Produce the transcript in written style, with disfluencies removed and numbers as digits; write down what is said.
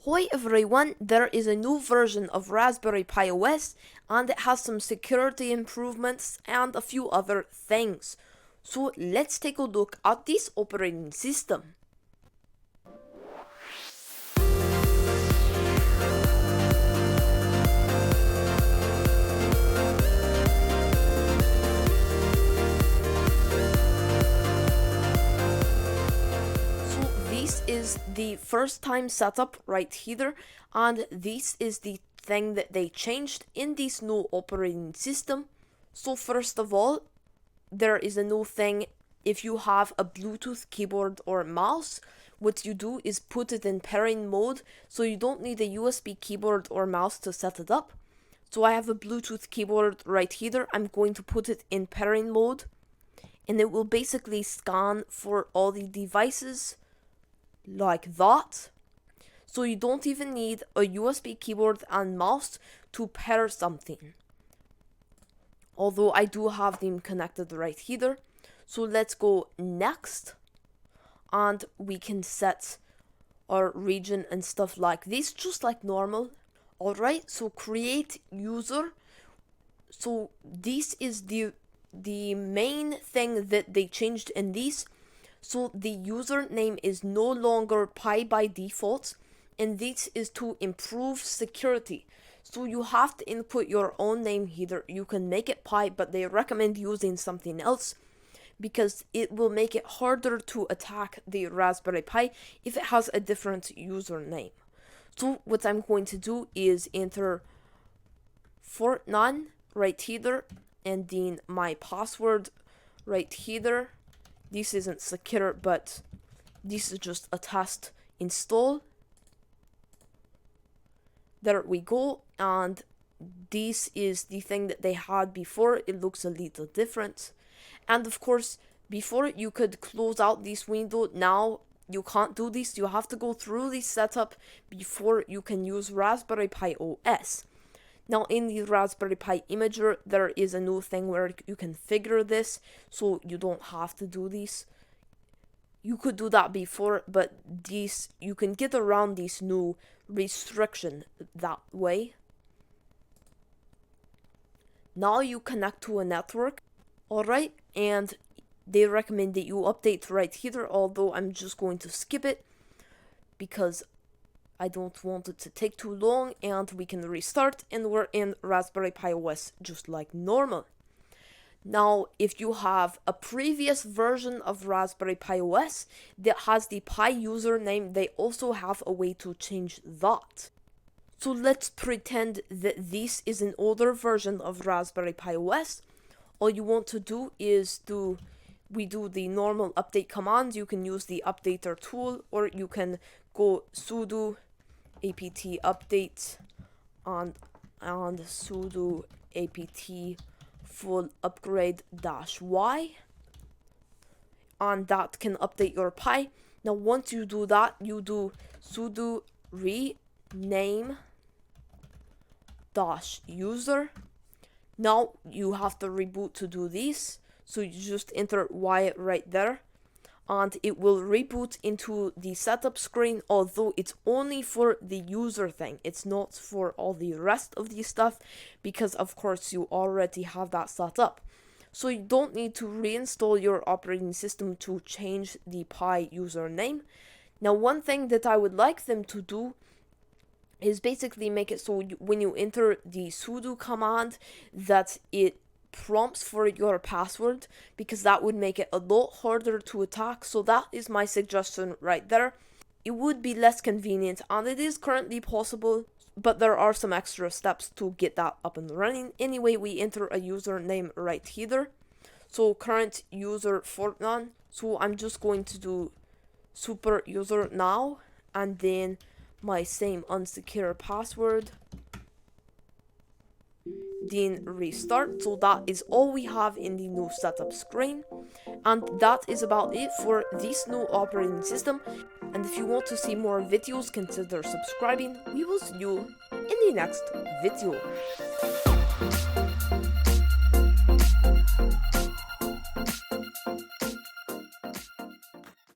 Hi everyone, there is a new version of Raspberry Pi OS and it has some security improvements and a few other things. So let's take a look at this operating system. This is the first time setup right here, and this is the thing that they changed in this new operating system. So first of all, there is a new thing. If you have a Bluetooth keyboard or mouse, what you do is put it in pairing mode, so you don't need a USB keyboard or mouse to set it up. So I have a Bluetooth keyboard right here. I'm going to put it in pairing mode, and it will basically scan for all the devices like that. So you don't even need a USB keyboard and mouse to pair something. Although I do have them connected right here. So let's go next. And we can set our region and stuff like this, just like normal. Alright, so create user. So this is the main thing that they changed in this. So the username is no longer Pi by default, and this is to improve security. So you have to input your own name here. You can make it Pi, but they recommend using something else because it will make it harder to attack the Raspberry Pi if it has a different username. So what I'm going to do is enter Fortnan right here, and then my password right here. This isn't secure, but this is just a test install. There we go, and this is the thing that they had before. It looks a little different. And of course, before you could close out this window. Now you can't do this. You have to go through this setup before you can use Raspberry Pi OS. Now in the Raspberry Pi Imager, there is a new thing where you configure this, so you don't have to do this. You could do that before, but you can get around this new restriction that way. Now you connect to a network, alright, and they recommend that you update right here, although I'm just going to skip it because I don't want it to take too long, and we can restart and we're in Raspberry Pi OS just like normal. Now, if you have a previous version of Raspberry Pi OS that has the Pi username, they also have a way to change that. So let's pretend that this is an older version of Raspberry Pi OS. All you want to do is we do the normal update command. You can use the updater tool, or you can go sudo apt update and sudo apt full upgrade -y, and that can update your Pi. Now once you do that, you do sudo rename -user. Now you have to reboot to do this, so you just enter Y right there, and it will reboot into the setup screen, although it's only for the user thing. It's not for all the rest of the stuff, because of course you already have that set up. So you don't need to reinstall your operating system to change the Pi username. Now one thing that I would like them to do is basically make it so when you enter the sudo command that it prompts for your password, because that would make it a lot harder to attack. So that is my suggestion right there. It would be less convenient, and it is currently possible, but there are some extra steps to get that up and running. Anyway, we enter a username right here. So current user Fortnan. So I'm just going to do super user now, and then my same unsecure password, then restart. So that is all we have in the new setup screen, and that is about it for this new operating system. And if you want to see more videos, consider subscribing. We will see you in the next video.